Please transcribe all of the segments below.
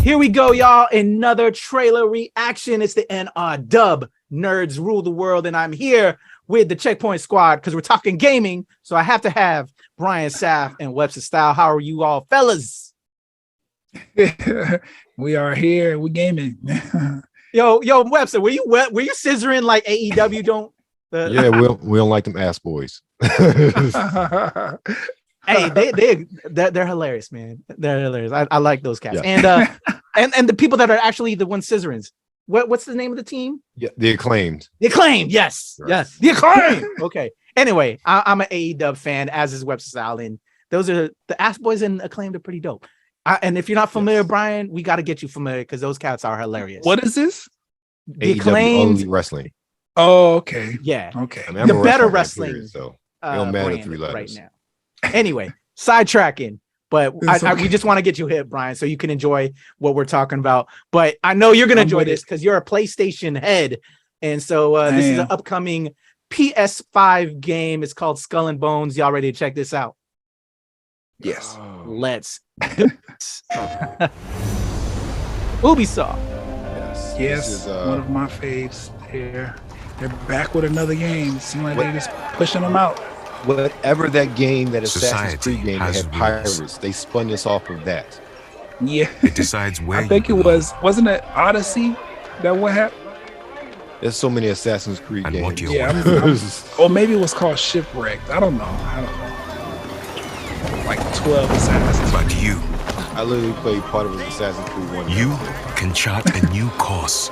Here we go, y'all. Another trailer reaction. It's the NRW. Nerds rule the world, and I'm here with the Checkpoint Squad because we're talking gaming. So I have to have Brian Saff and Webster Style. How are you all, fellas? We are here. We gaming. Yo, Webster, were you scissoring like AEW? Yeah, we don't like them ass boys. Hey, they're hilarious, man. They're hilarious. I like those cats. Yeah. And the people that are actually the ones scissoring. What's the name of the team? Yeah, the Acclaimed. The Acclaimed, yes. Right. Yes. The Acclaimed. Okay. Anyway, I'm an AEW fan, as is Webster Style, and those are the Ass Boys and Acclaimed are pretty dope. And if you're not familiar, Brian, we got to get you familiar because those cats are hilarious. What is this? The AEW Acclaimed Wrestling. Oh, okay. Yeah. Okay. I mean, I'm the a better wrestling wrestling. Period, so it don't matter brand 3 letters right now. Anyway, sidetracking. But we just want to get you hip, Brian, so you can enjoy what we're talking about. But I know you're going to enjoy this because you're a PlayStation head. And so this is an upcoming PS5 game. It's called Skull and Bones. Y'all ready to check this out? Yes. Let's do it. Ubisoft. Yes. This is, one of my faves here. They're back with another game. It seems like they're just pushing them out. Whatever that game, that Assassin's Creed game that had rules. pirates, they spun this off of that. Yeah. It decides where I think it wasn't it Odyssey that what happened? There's so many Assassin's Creed And games. what you Yeah, or maybe it was called Shipwrecked. I don't know. Like 12 Assassins. But you I literally played part of Assassin's Creed 1. can chart a new course.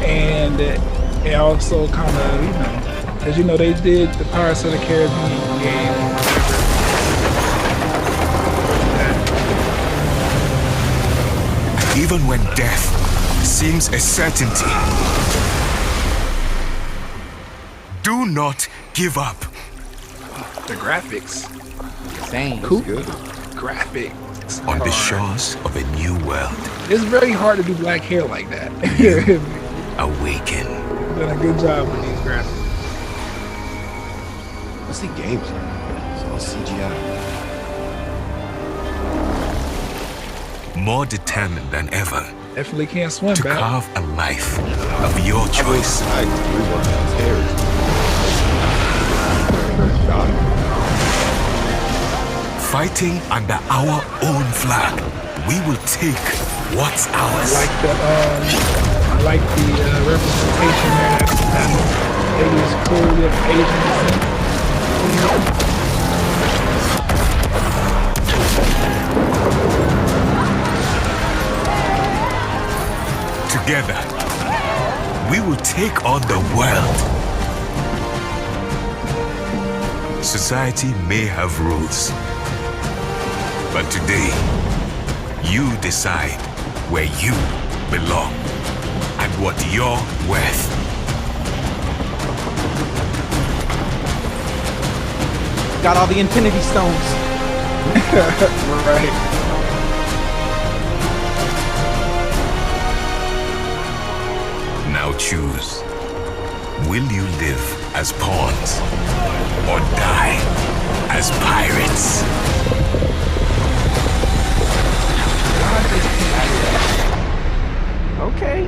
And it also kind of, as you know, they did the Pirates of the Caribbean game. Even when death seems a certainty, do not give up. The graphics. Same. Cool. Good. Graphics. On the are- shores of a new world, It's very hard to do black hair like that. awaken. Done a good job with these graphics. What's the gameplay? It's all CGI. More determined than ever Definitely can't swim, to back. carve a life of your choice. I agree with that. Fighting under our own flag, we will take what's ours. I like the representation there. That is cool with Asian descent. Together, we will take on the world. Society may have rules, but today, you decide where you belong and what you're worth. Got all the Infinity Stones. Right. Now choose. Will you live as pawns or die as pirates? Okay.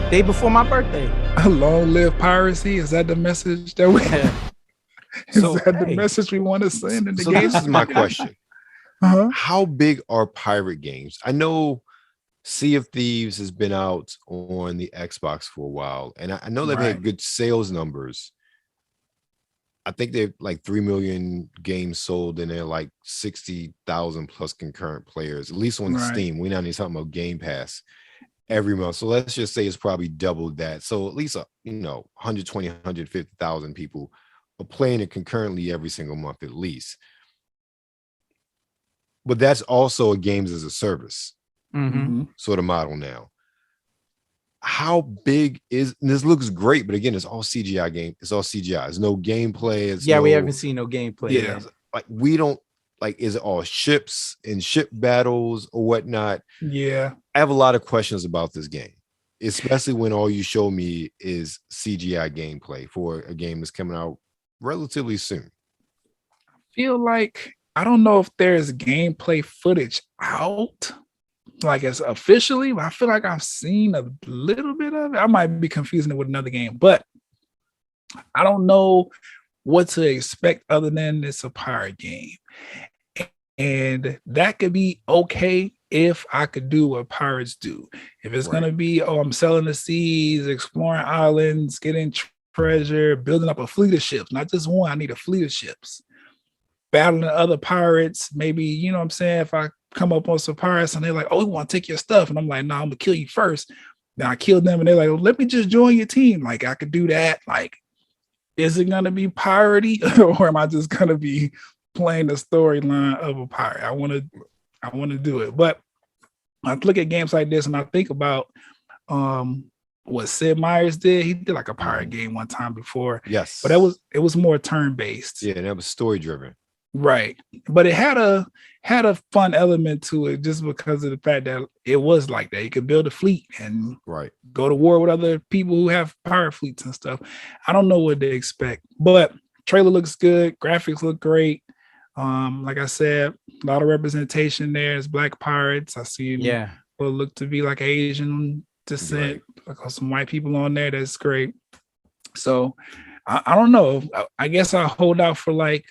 Day before my birthday. Long live piracy. Is that the message that we? Is So, that hey. the message we want to send in the So game? this is my question. Uh-huh. How big are pirate games? I know Sea of Thieves has been out on the Xbox for a while, and I know they've Right. had good sales numbers. I think they've like 3 million games sold, and they're like 60,000 plus concurrent players, at least on Right. Steam. We're not even talking about Game Pass every month. So let's just say it's probably doubled that. So at least 120, 150,000 people are playing it concurrently every single month at least. But that's also a games as a service Mm-hmm. sort of model now. How big is, and this looks great, but again, it's all CGI game. It's all CGI. There's no gameplay. It's Yeah, we no- haven't seen no gameplay. Yeah. yet. like we don't like, is it all ships and ship battles or whatnot? Yeah. I have a lot of questions about this game, especially when all you show me is CGI gameplay for a game that's coming out relatively soon. Feel like I don't know if there's gameplay footage out, like as officially, but I feel like I've seen a little bit of it. I might be confusing it with another game, but I don't know what to expect other than it's a pirate game. And that could be okay if I could do what pirates do. If it's going to be, oh, I'm selling the seas, exploring islands, getting treasure, building up a fleet of ships, not just one, I need a fleet of ships. Battling other pirates, maybe, you know what I'm saying? If I come up on some pirates and they're like, oh, we want to take your stuff. And I'm like, no, I'm going to kill you first. Then I kill them and they're like, well, let me just join your team. Like, I could do that. Like, is it going to be piratey or am I just going to be playing the storyline of a pirate? I want to do it. But I look at games like this and I think about what Sid Meier's did. He did like a pirate game one time before. Yes. But it was more turn-based. Yeah, that was story driven. Right. But it had a fun element to it just because of the fact that it was like that. You could build a fleet and go to war with other people who have pirate fleets and stuff. I don't know what to expect, but trailer looks good. Graphics look great. Like I said, a lot of representation there. There's black pirates. I see what look to be like Asian descent, like some white people on there. That's great. So I don't know. I guess I'll hold out for like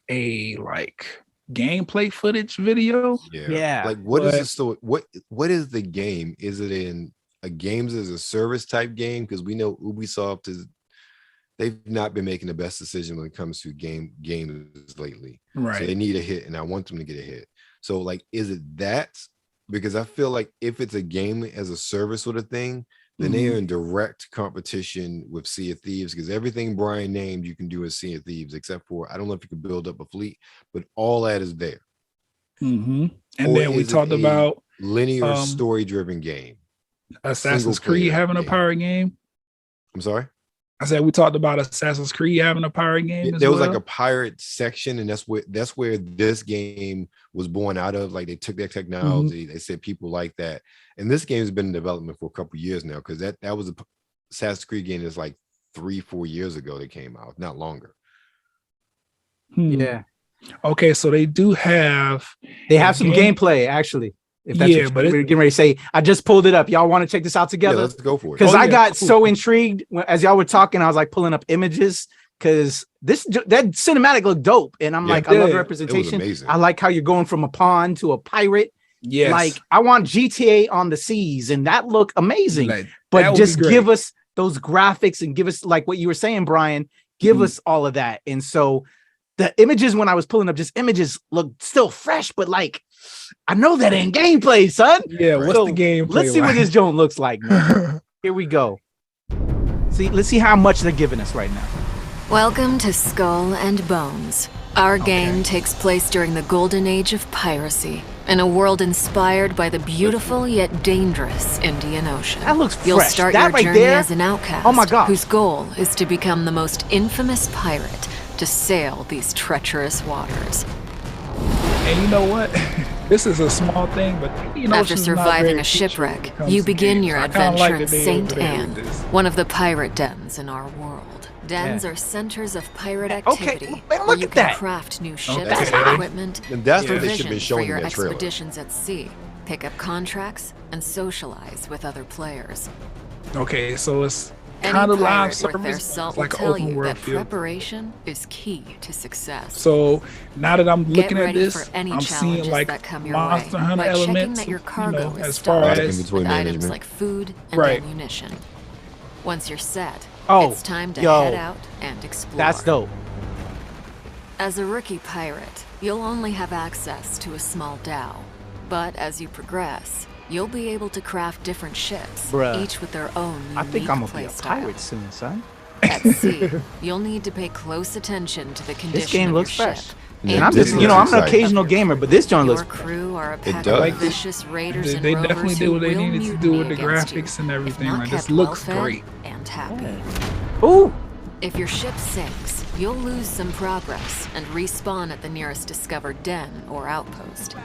a like gameplay footage video. Like what is the story? What is the game? Is it in a games as a service type game? Because we know Ubisoft they've not been making the best decision when it comes to games lately. Right. So they need a hit, and I want them to get a hit. So like, is it that? Because I feel like if it's a game as a service sort of thing, then they are in direct competition with Sea of Thieves, because everything Brian named you can do in Sea of Thieves, except for, I don't know if you can build up a fleet, but all that is there. And then we talked about linear story-driven game. Assassin's Creed having a pirate game. I'm sorry? I said we talked about Assassin's Creed having a pirate game. There was like a pirate section, and that's where this game was born out of. Like they took their technology, they said people like that, and this game has been in development for a couple years now, because that was a Assassin's Creed game that's like 3-4 years ago that came out, not longer. Yeah. Okay, so they have some gameplay actually. If that's what we're getting ready to say. I just pulled it up. Y'all want to check this out together? Yeah, let's go for it. Because I got so intrigued as y'all were talking. I was like pulling up images because that cinematic looked dope, and I'm like, I love the representation. I like how you're going from a pawn to a pirate. Yes, like I want GTA on the seas, and that looked amazing. But just give us those graphics and give us like what you were saying, Brian. Give us all of that. And so the images when I was pulling up, just images look still fresh, but like, I know that ain't gameplay, son. Yeah, what's the gameplay? Let's see what this joint looks like. Here we go. Let's see how much they're giving us right now. Welcome to Skull and Bones. Our game takes place during the golden age of piracy, in a world inspired by the beautiful yet dangerous Indian Ocean. That looks fresh. You'll start that your right journey there? as an outcast, oh my God, whose goal is to become the most infamous pirate to sail these treacherous waters. And you know what? This is a small thing, but after surviving a shipwreck, you begin your adventure in St. Anne, one of the pirate dens in our world. Dens are centers of pirate activity, where you can craft new ships and equipment, and that's what they should be showing for your in that trailer. expeditions at sea, pick up contracts, and socialize with other players. Okay, so it's kind of live service, like an open world field. Preparation is key to success. So now that I'm looking at this, I'm seeing like Monster Hunter elements, that your cargo is as far as inventory items management, like food and ammunition. Once you're set, it's time to head out and explore. That's dope. As a rookie pirate, you'll only have access to a small dhow, but as you progress, you'll be able to craft different ships, each with their own unique I think I'm gonna be a style. pirate soon, son. At sea, you'll need to pay close attention to the condition this game of looks your fresh. ship. And I'm just, I'm an occasional gamer, but this joint looks. Your crew are a pack of vicious raiders and they rovers definitely did what they who needed to do with the graphics and everything. Like this looks great. And happy. Ooh. If your ship sinks, you'll lose some progress and respawn at the nearest discovered den or outpost.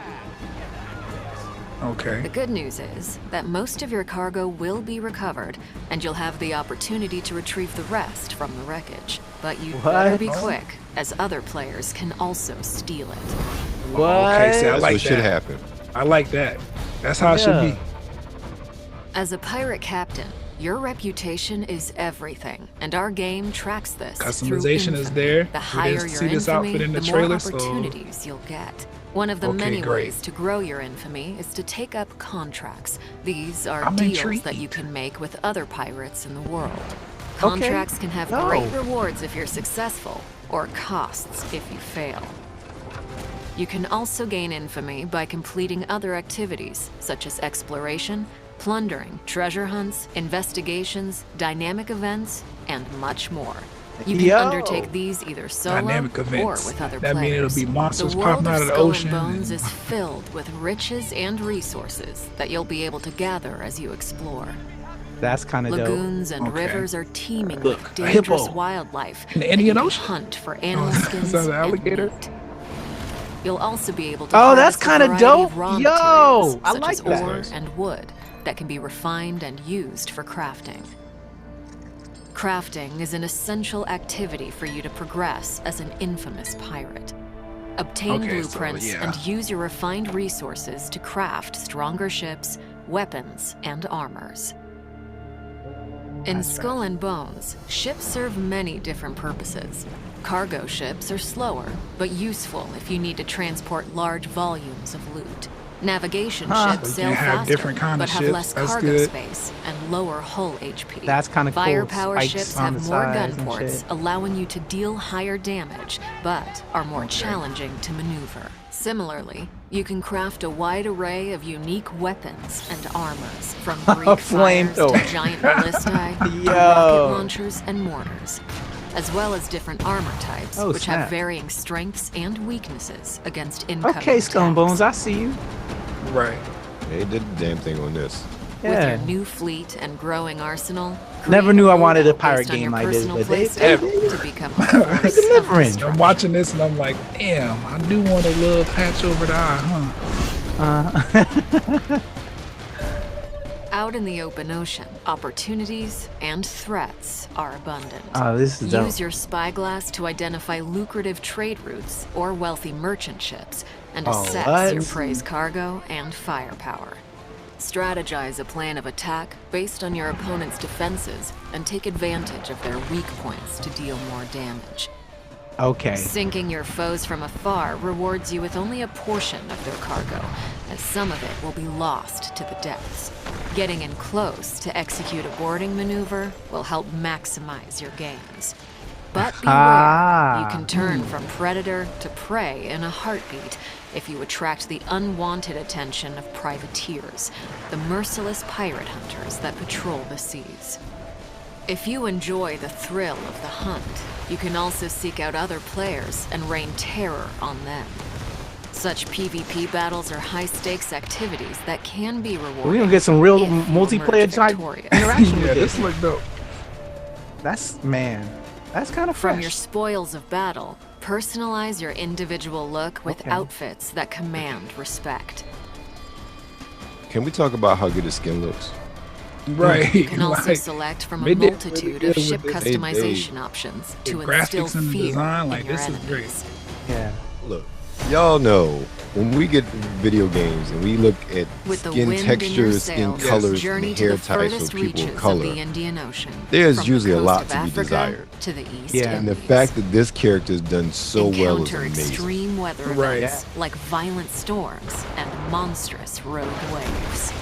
Okay. The good news is that most of your cargo will be recovered, and you'll have the opportunity to retrieve the rest from the wreckage. But you better be quick, as other players can also steal it. What? Okay, see, I That's like what should that. happen. I like that. That's how it should be. As a pirate captain, your reputation is everything, and our game tracks this. Customization through is infamy. there. The We higher didn't your see this infamy, outfit in the the trailer, more so- opportunities you'll get. One of the Okay, many great. ways to grow your infamy is to take up contracts. These are I'm deals intrigued. that you can make with other pirates in the world. Contracts can have great rewards if you're successful, or costs if you fail. You can also gain infamy by completing other activities, such as exploration, plundering, treasure hunts, investigations, dynamic events, and much more. You can undertake these either solo Dynamic or events. with other That players. means it'll be monsters the world popping out of the Skull ocean and Bones and- is filled with riches and resources that you'll be able to gather as you explore. That's kind of dope. Lagoons and Okay. rivers are teeming Look, with a dangerous hippo. wildlife. In the that Indian you can Ocean? hunt for animal skins Is that an and alligator? meat. You'll also be able to Oh, that's harvest a kinda variety dope. of raw Yo, materials, I such like as that. ore and wood that can be refined and used for crafting. Crafting is an essential activity for you to progress as an infamous pirate. Obtain Okay, so, blueprints yeah. and use your refined resources to craft stronger ships, weapons, and armors. In Skull and Bones, ships serve many different purposes. Cargo ships are slower, but useful if you need to transport large volumes of loot. Navigation ships So you sail can have faster, different kind of but have ships. less That's cargo good. space and lower hull HP. That's kinda cool. Firepower Spikes ships on have the more sides gun and ports, shit. allowing you to deal higher damage, but are more challenging to maneuver. Similarly, you can craft a wide array of unique weapons and armors, from Greek fires to Flamethrower. giant ballistae, to Yo. rocket launchers and mortars, as well as different armor types, Oh, which snap. have varying strengths and weaknesses against incoming Okay, Skull and attacks. Bones, I see you. Right. They did the damn thing on this. With Yeah. your new fleet and growing arsenal, Never create knew I mode wanted a based pirate on game your like this, personal but they- playstyle to become a force of delivering. I'm destruction. watching this and I'm like, damn, I do want a little patch over the eye, huh? Out in the open ocean, opportunities and threats are abundant. Oh, this is dope. Use your spyglass to identify lucrative trade routes or wealthy merchant ships and Oh, assess what? your prey's cargo and firepower. Strategize a plan of attack based on your opponent's defenses and take advantage of their weak points to deal more damage. Okay. Sinking your foes from afar rewards you with only a portion of their cargo, as some of it will be lost to the depths. Getting in close to execute a boarding maneuver will help maximize your gains. But beware, you can turn from predator to prey in a heartbeat if you attract the unwanted attention of privateers, the merciless pirate hunters that patrol the seas. If you enjoy the thrill of the hunt, you can also seek out other players and rain terror on them. Such PvP battles are high-stakes activities that can be rewarding. We're gonna get some real if you multiplayer emerge type victorious. interaction Yeah, with this this. look dope. That's kind of fresh. From your spoils of battle, personalize your individual look with Okay. outfits that command respect. Can we talk about how good the skin looks? Right. You can also like, select from they a did really multitude good of with ship this. customization options the to instill graphics and the fear design, in like, your this is great. enemies. Yeah. Look, y'all know when we get video games and we look at With the skin wind in your textures, skin sails, colors, journey and to hair the types furthest of people reaches of color, the Indian Ocean. there's from usually a the lot coast to of be Africa desired. to the East Yeah. and the Indies. fact that this character is done so well is Encounter amazing. extreme weather Right. events like violent storms and monstrous rogue waves.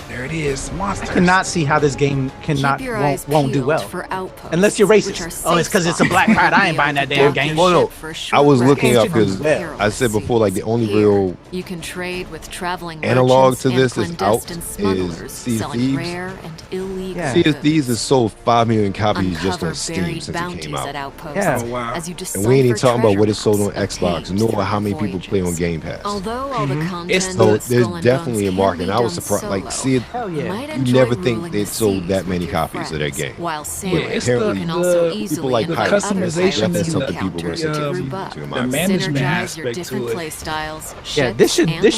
There it is, monsters. I cannot see how this game cannot Keep your eyes won't do peeled well. for outposts, Unless you're which racist. are Oh, it's safe 'cause it's a spots black where pirate. you'll I be ain't buying able that to damn dock game. your Well, no, ship for a I short was rest looking up from because perilous I said before, like the only Here, real you can trade with traveling analog merchants to and this is out clandestine is smugglers Sea of selling Thieves. rare and illegal Yeah. Sea of goods. Thieves has sold 5 million copies just Uncover on Steam buried since it bounties came at out. outposts Yeah. Oh, wow. as you And we ain't even decipher talking about what treasure is sold on maps Xbox, obtained nor through how many people voyages. play on Game Pass. Although all the content It's in So Skull there's and definitely a Bones market. can And I was be surprised, done like solo, Sea of Hell yeah. You never think they sold that many copies of that game. While Yeah, sailors it's can also easily people like invite pirates. other Customization pirates is to something people encounters were to to group up, the management synergize your aspect different to it. play styles, Yeah, this ships, should and this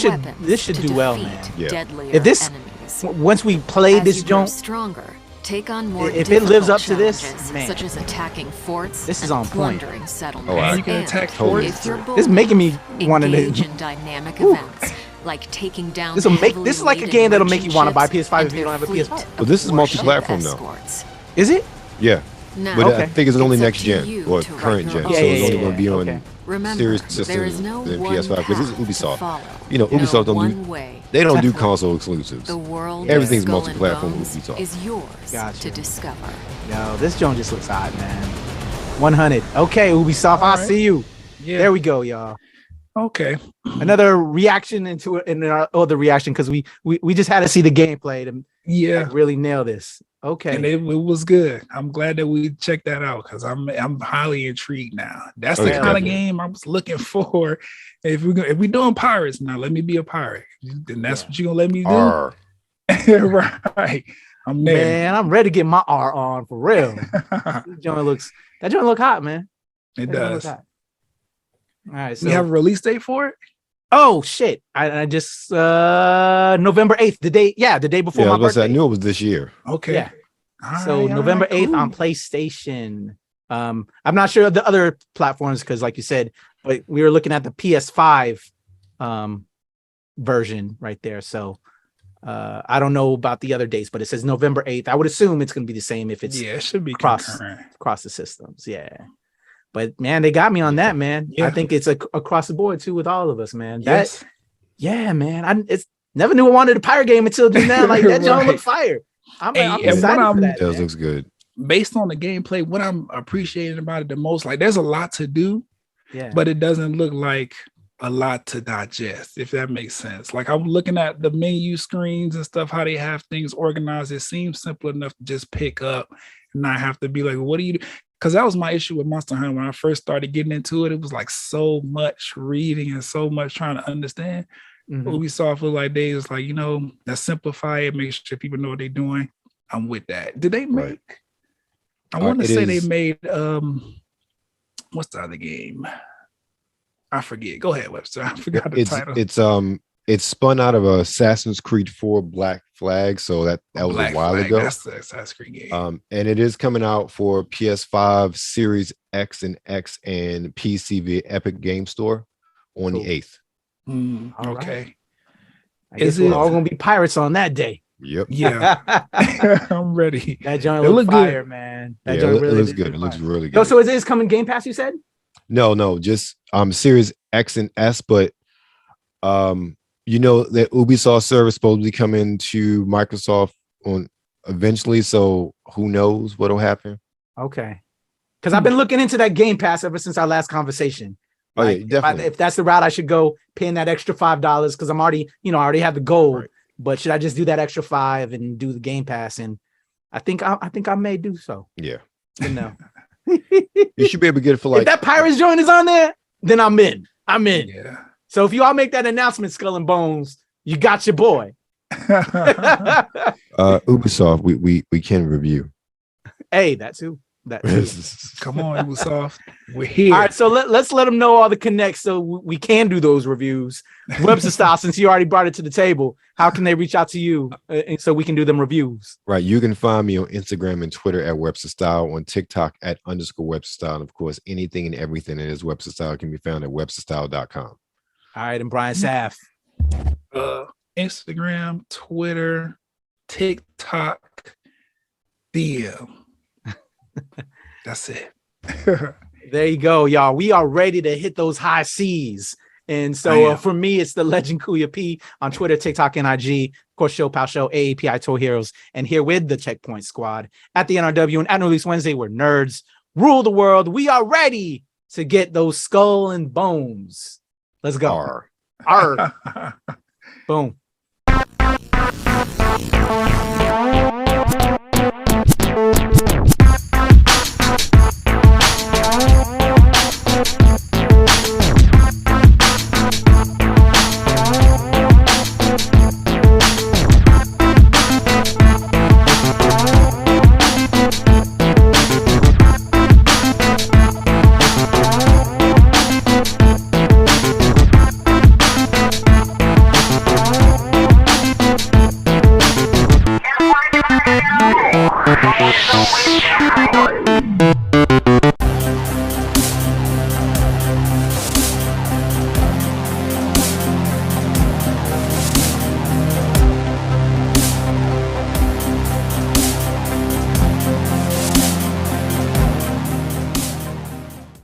should weapons do well, to man. defeat Yeah. deadlier If this enemies. once we play As this you grow joint, stronger, take on more if it lives difficult up to this, challenges, man, such as attacking forts this is and on point. plundering settlements. Oh, you can And attack totally. forts. if you're bold This is making me enough, want engage to. in dynamic Whew. events like taking down This will make heavily this is like a laden game that'll make you merchant want to buy ships PS5 and if you don't have a their PS5. fleet But this is of warship multi-platform, though. escorts. Is it? Yeah. Now, But Okay. I think it's only It's up next to gen you or to write current your gen. own So it's only yeah, going to be on okay. remember, Series there systems is no than one PS5 because this is path to Ubisoft. follow. You know, Ubisoft No don't one do way. they don't do Definitely. console exclusives. The world Everything's of Skull and multi-platform Bones with Ubisoft. is yours Gotcha. to discover. Yo, this joint just looks hot, man. 100. Okay, Ubisoft, I Alright. see you. Yeah. There we go, y'all. Okay. Another reaction into it in our other reaction because we just had to see the gameplay to Yeah. like, really nail this. Okay. And it was good. I'm glad that we checked that out because I'm highly intrigued now. That's Oh, the yeah, kind of definitely. game I was looking for. If we doing pirates now, let me be a pirate. Then that's what you're gonna let me do. R. Right. I'm there. Man, I'm ready to get my R on for real. That joint look hot, man. It That joint look does. hot. All right, so We have a release date for it? oh shit. I just November 8th, the day before Yeah, I my was about to say, I birthday. knew it was this year. Okay. Yeah. All So right, November all right, 8th on cool. PlayStation. I'm not sure of the other platforms because, like you said, but we were looking at the PS5 version right there. So I don't know about the other dates, but it says November 8th. I would assume it's going to be the same if it's Yeah, it should be across concurrent. across the systems. Yeah. But man, they got me on that, man. Yeah. I think it's across the board too with all of us, man. Yes. Yeah, man. It's never knew I wanted a pirate game until just now. Like that joint Right. look fire. I'm Hey, and what excited for I'm- that. It does man. looks good. Based on the gameplay, what I'm appreciating about it the most, like there's a lot to do, Yeah. but it doesn't look like a lot to digest, if that makes sense. Like I'm looking at the menu screens and stuff, how they have things organized. It seems simple enough to just pick up and not have to be like, what do you do? Because that was my issue with Monster Hunter when I first started getting into it. It was like so much reading and so much trying to understand. Mhm. Ubisoft look like they was like, let's simplify it, make sure people know what they're doing. I'm with that. Did they make? Right. I want to it say is- they made what's the other game? I forget. Go ahead, Webster. I forgot the title. It's spun out of Assassin's Creed 4 Black Flag, so that was Black a while Flag, ago. That's the Assassin's Creed game. And it is coming out for PS5, Series X and X, and PC via Epic Game Store on Cool. the 8th. All right. Okay. I guess Is we're it- all gonna be pirates on that day. Yep. Yeah, that I'm ready. joint It look look good. fire, man. That Yeah, joint it really looks did good. look It looks fire. really No, good. so is this coming Game Pass? You said? No, just Series X and S, but that Ubisoft service supposed to be coming to Microsoft on eventually, so who knows what'll happen. Okay. Because I've been looking into that Game Pass ever since our last conversation. Oh yeah, Like, definitely. if that's the route I should go, paying that extra $5 because I'm already, I already have the gold. Right. But should I just do that extra $5 and do the Game Pass? And I think I may do so. Yeah. If You should be able to get it for like that Pirates joint is on there, then I'm in. I'm in. Yeah. So if you all make that announcement, Skull and Bones, you got your boy. Ubisoft, we can review. Hey, that too. That too. Come on, Ubisoft. We're here. All right, so let's let them know all the connects so we can do those reviews. Webster style, since you already brought it to the table, how can they reach out to you and so we can do them reviews? Right. You can find me on Instagram and Twitter at Webster Style, on TikTok at _Webster Style. And of course, anything and everything that is Webster Style can be found at websterstyle.com. All right, and Brian Saff. Instagram, Twitter, TikTok, DM. That's it. There you go, y'all. We are ready to hit those high C's. And so for me, it's the Legend Kuya P on Twitter, TikTok, and IG. Of course, Show Pal Show, AAPI Tour Heroes, and here with the Checkpoint Squad at the NRW and at Release Wednesday, where nerds rule the world. We are ready to get those skull and bones. Let's go. R. Arr. Boom. Don't wait, don't wait.